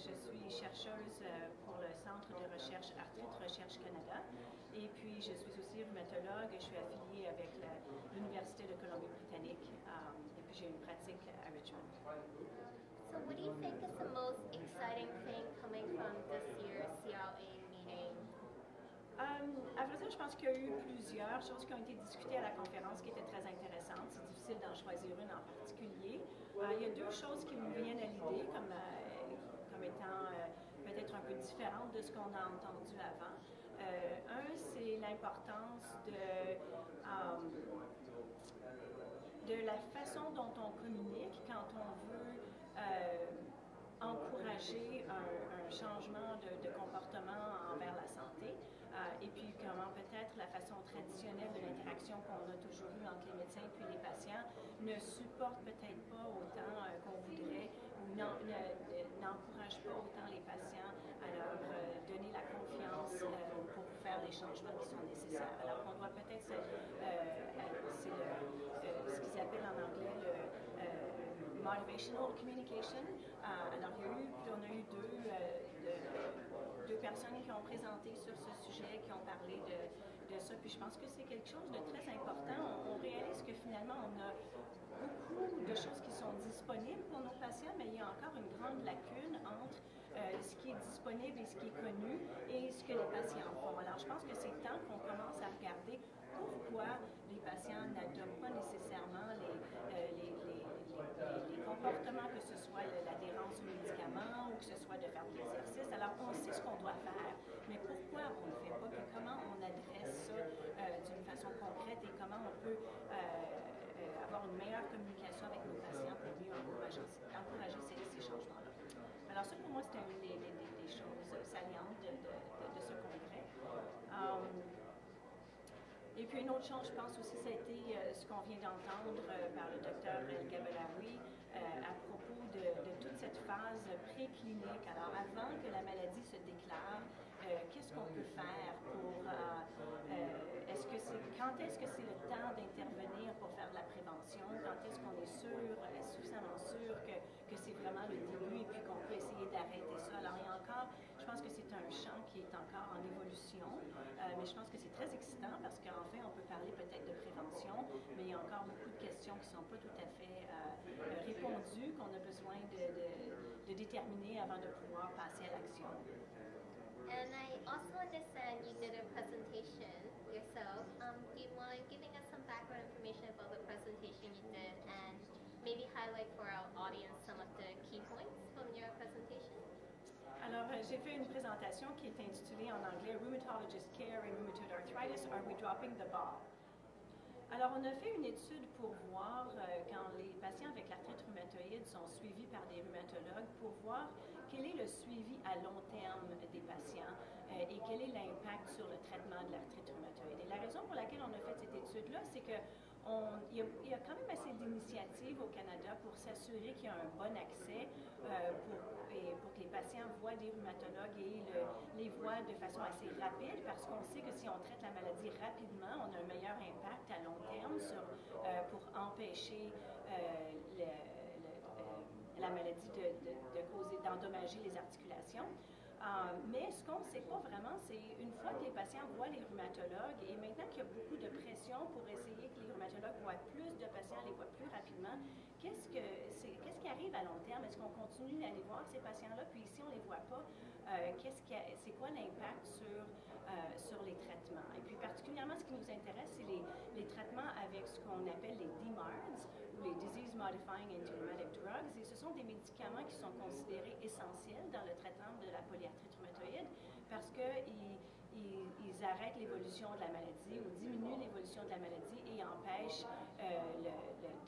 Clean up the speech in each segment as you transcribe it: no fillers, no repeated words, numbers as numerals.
je suis chercheuse pour le Centre de recherche Arthrite Recherche Canada et puis je suis aussi rhumatologue. Je suis affiliée avec l'Université de Colombie-Britannique et puis j'ai une pratique à Richmond. So what do you think is the most exciting thing coming from this year's CRA meeting? À vrai dire, je pense qu'il y a eu plusieurs choses qui ont été discutées à la conférence qui étaient très intéressantes. C'est difficile d'en choisir une en particulier. Il y a deux choses qui me viennent à l'idée comme étant peut-être un peu différentes de ce qu'on a entendu avant. Un, c'est l'importance de la façon dont on communique quand on veut encourager un changement de comportement envers la santé et puis comment peut-être la façon traditionnelle de l'interaction qu'on a toujours eue entre les médecins et les patients ne supporte peut-être pas autant qu'on voudrait ou n'encourage pas autant les patients à leur donner la confiance pour faire les changements qui sont nécessaires. Alors qu'on doit peut-être, c'est ce qu'ils appellent en anglais le motivational communication. Alors, on a eu deux personnes qui ont présenté sur ce sujet, qui ont parlé de ça, puis je pense que c'est quelque chose de très important. On réalise que finalement, on a beaucoup de choses qui sont disponibles pour nos patients, mais il y a encore une grande lacune entre ce qui est disponible et ce qui est connu et ce que les patients font. Alors, je pense que c'est temps qu'on commence à regarder pourquoi les patients n'adoptent pas nécessairement les comportements, que ce soit l'adhérence aux médicaments ou que ce soit de faire de l'exercice. Alors, on sait ce qu'on doit faire, mais pourquoi on ne le fait pas, puis comment on adresse ça d'une façon concrète et comment on peut avoir une meilleure communication avec nos patients pour mieux encourager ces changements-là. Alors ça, pour moi, c'était une des choses salientes de ce congrès. Et puis une autre chose, je pense aussi, ça a été ce qu'on vient d'entendre par le docteur El Gabelaoui à propos de toute cette phase préclinique. Alors avant que la maladie se déclare, qu'est-ce qu'on peut faire pour... quand est-ce que c'est le temps d'intervenir pour faire de la prévention? Quand est-ce qu'on est suffisamment sûr que c'est vraiment le début et puis qu'on peut essayer d'arrêter ça? Alors il y a encore, je pense que c'est un champ qui est encore en évolution, mais je pense que c'est très excitant parce qu'en fait, on peut parler peut-être de prévention, mais il y a encore beaucoup de questions qui ne sont pas tout à fait répondues, qu'on a besoin de déterminer avant de pouvoir passer à l'action. And I also understand you did a presentation yourself. Do you mind giving us some background information about the presentation you did and maybe highlight for our audience some of the key points from your presentation? Alors, j'ai fait une présentation qui est intitulée en anglais « Rheumatologist Care in Rheumatoid Arthritis, Are We Dropping the Ball ?» Alors, on a fait une étude pour voir quand les patients avec l'arthrite rhumatoïde sont suivis par des rhumatologues pour voir quel est le suivi à long terme des patients et quel est l'impact sur le traitement de l'arthrite rhumatoïde. Et la raison pour laquelle on a fait cette étude-là, c'est que il y a quand même assez d'initiatives au Canada pour s'assurer qu'il y a un bon accès pour que les patients voient des rhumatologues et les voient de façon assez rapide parce qu'on sait que si on traite la maladie rapidement, on a un meilleur impact à long terme pour empêcher la maladie d'endommager les articulations. Mais ce qu'on ne sait pas vraiment, c'est une fois que les patients voient les rhumatologues, et maintenant qu'il y a beaucoup de pression pour essayer que les rhumatologues voient plus de patients, les voient plus rapidement, qu'est-ce qui arrive à long terme? Est-ce qu'on continue d'aller voir ces patients-là? Puis si on ne les voit pas, c'est quoi l'impact sur les traitements? Et puis particulièrement, ce qui nous intéresse, c'est les traitements avec ce qu'on appelle les DMARDs, ou les Disease Modifying Antirheumatic Drugs, et ce sont des médicaments qui sont considérés essentiels dans le traitement de la polyarthrite rhumatoïde parce qu'ils arrêtent l'évolution de la maladie ou diminuent l'évolution de la maladie et empêchent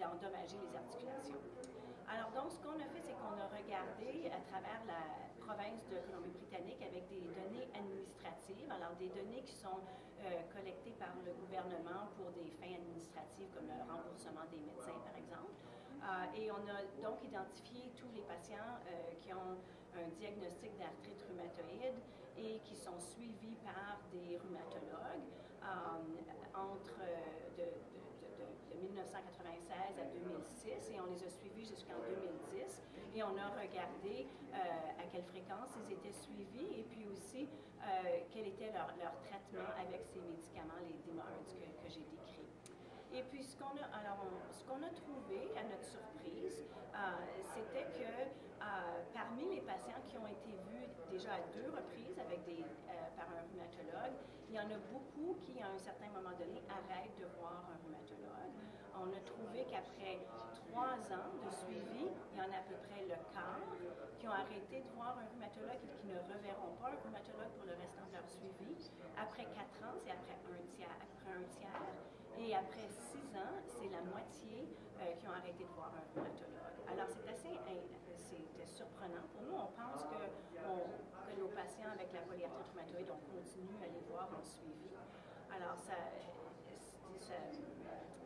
d'endommager les articulations. Alors donc, ce qu'on a fait, c'est qu'on a regardé à travers la province de Colombie-Britannique avec des données administratives, alors des données qui sont collectées par le gouvernement pour des fins administratives comme le remboursement des médecins, par exemple. Et on a donc identifié tous les patients qui ont un diagnostic d'arthrite rhumatoïde et qui sont suivis par des rhumatologues entre de 1996 à 2006 et on les a suivis jusqu'en 2010 et on a regardé à quelle fréquence ils étaient suivis et puis aussi quel était leur traitement avec ces médicaments, les DMARDs que j'ai décrits. Et puis, ce qu'on a trouvé, à notre surprise, c'était que parmi les patients qui ont été vus déjà à 2 reprises par un rhumatologue, il y en a beaucoup qui, à un certain moment donné, arrêtent de voir un rhumatologue. On a trouvé qu'après 3 ans de suivi, il y en a à peu près le quart qui ont arrêté de voir un rhumatologue et qui ne reverront pas un rhumatologue pour le restant de leur suivi. Après 4 ans, c'est après un tiers. Et après 6 ans, c'est la moitié qui ont arrêté de voir un rhumatologue. Alors, c'était surprenant. Pour nous, on pense que nos patients avec la polyarthrite rhumatoïde, on continue à les voir en suivi. Alors,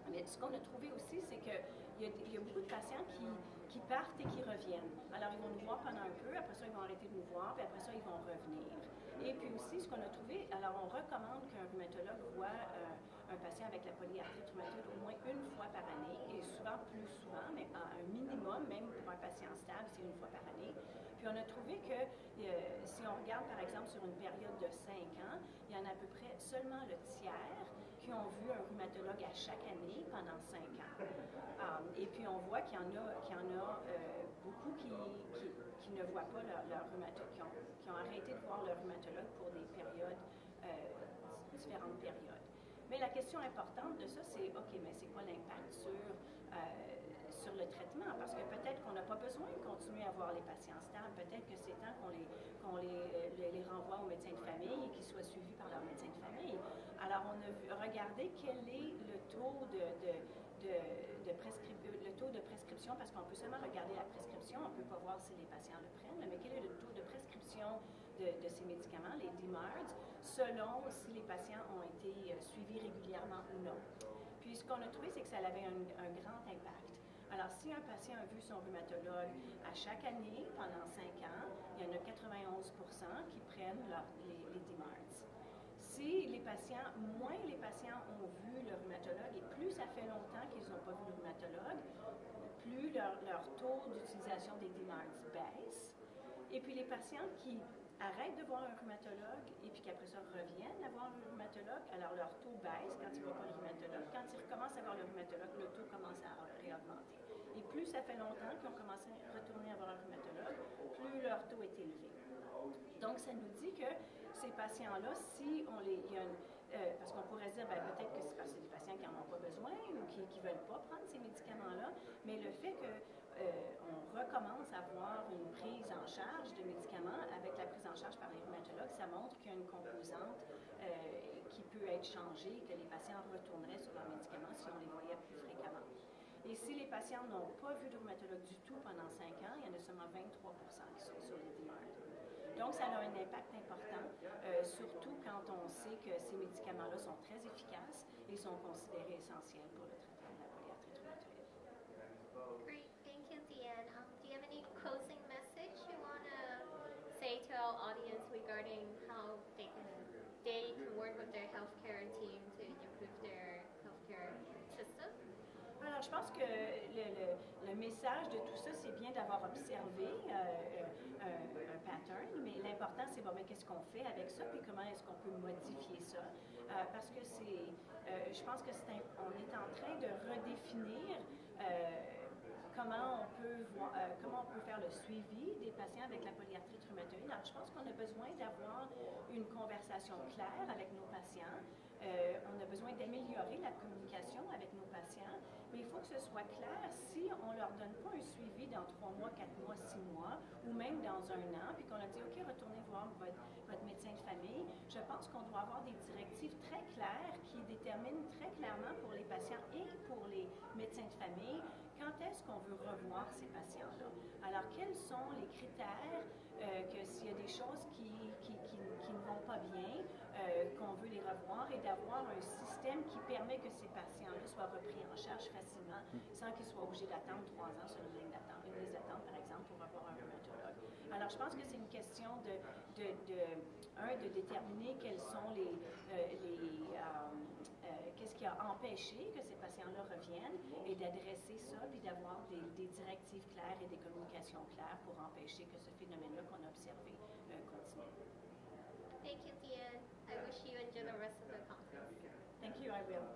mais ce qu'on a trouvé aussi, c'est qu'il y a beaucoup de patients qui partent et qui reviennent. Alors, ils vont nous voir pendant un peu, après ça, ils vont arrêter de nous voir, puis après ça, ils vont revenir. Et puis aussi, ce qu'on a trouvé, alors on recommande qu'un rhumatologue voit un patient avec la polyarthrite rhumatoïde au moins une fois par année, et souvent plus souvent, mais un minimum, même pour un patient stable, c'est une fois par année. Puis on a trouvé que si on regarde par exemple sur une période de 5 ans, il y en a à peu près seulement le tiers qui ont vu un rhumatologue à chaque année pendant 5 ans. Et puis on voit qu'il y en a beaucoup qui ne voient pas leur rhumatologue, qui ont arrêté de voir leur rhumatologue pour des périodes, différentes périodes. Mais la question importante de ça, c'est, OK, mais c'est quoi l'impact sur le traitement? Parce que peut-être qu'on n'a pas besoin de continuer à voir les patients stables. Peut-être que c'est temps qu'on les renvoie au médecin de famille et qu'ils soient suivis par leur médecin de famille. Alors, on a regardé quel est le taux de prescription, parce qu'on peut seulement regarder la prescription, on ne peut pas voir si les patients le prennent, mais quel est le taux de prescription de ces médicaments, les DMARDs, selon si les patients ont été suivis régulièrement ou non. Puis ce qu'on a trouvé, c'est que ça avait un grand impact. Alors, si un patient a vu son rhumatologue à chaque année pendant 5 ans, il y en a 91% qui prennent les DMARDs. Si moins les patients ont vu le rhumatologue, et plus ça fait longtemps qu'ils n'ont pas vu le rhumatologue, plus leur taux d'utilisation des DMARDs baisse. Et puis les patients qui arrêtent de voir un rhumatologue et puis qu'après ça reviennent à voir un rhumatologue, alors leur taux baisse quand ils ne voient pas le rhumatologue. Quand ils recommencent à voir le rhumatologue, le taux commence à réaugmenter. Et plus ça fait longtemps qu'ils ont commencé à retourner à voir un rhumatologue, plus leur taux est élevé. Donc, ça nous dit que ces patients-là, si on les... parce qu'on pourrait se dire, peut-être que c'est parce que c'est des patients qui n'en ont pas besoin ou qui ne veulent pas prendre ces médicaments-là, mais le fait qu'on recommence à avoir une prise en charge de médicaments avec la prise en charge par les rhumatologues, ça montre qu'il y a une composante qui peut être changée, que les patients retourneraient sur leurs médicaments si on les voyait plus fréquemment. Et si les patients n'ont pas vu de rhumatologue du tout pendant 5 ans, il y en a seulement 23% qui sont sur les DMARD. Donc, ça a un impact important, surtout quand on sait que ces médicaments-là sont très efficaces et sont considérés essentiels pour le traitement de la polyarthrite rhumatoïde. Great, thank you, Deanne. Do you have any closing message you want to say to our audience regarding how they can work with their healthcare team to improve their healthcare system? Alors, je pense que le message de tout ça, c'est bien d'avoir observé un pattern, mais l'important, c'est mais qu'est-ce qu'on fait avec ça, puis comment est-ce qu'on peut modifier ça. Parce que je pense que on est en train de redéfinir comment on peut faire le suivi des patients avec la polyarthrite rhumatoïde. Alors, je pense qu'on a besoin d'avoir une conversation claire avec nos patients. On a besoin d'améliorer la communication avec nos patients, mais il faut que ce soit clair si on ne leur donne pas un suivi dans 3 mois, 4 mois, 6 mois, ou même dans 1 an, puis qu'on a dit, OK, retournez voir votre médecin de famille. Je pense qu'on doit avoir des directives très claires qui déterminent très clairement pour les patients et pour les médecins de famille quand est-ce qu'on veut revoir ces patients-là. Alors, quels sont les critères que s'il y a des choses qui ne vont pas bien, qu'on veut les revoir et d'avoir un système qui permet que ces patients-là soient repris en charge facilement sans qu'ils soient obligés d'attendre 3 ans sur une liste d'attente, par exemple, pour revoir un rhumatologue. Alors, je pense que c'est une question de déterminer quels sont qu'est-ce qui a empêché que ces patients-là reviennent et d'adresser ça, puis d'avoir des directives claires et des communications claires pour empêcher que ce phénomène-là qu'on a observé continue. Thank you, Tian. I wish you enjoy the rest of the conference. Thank you, I will.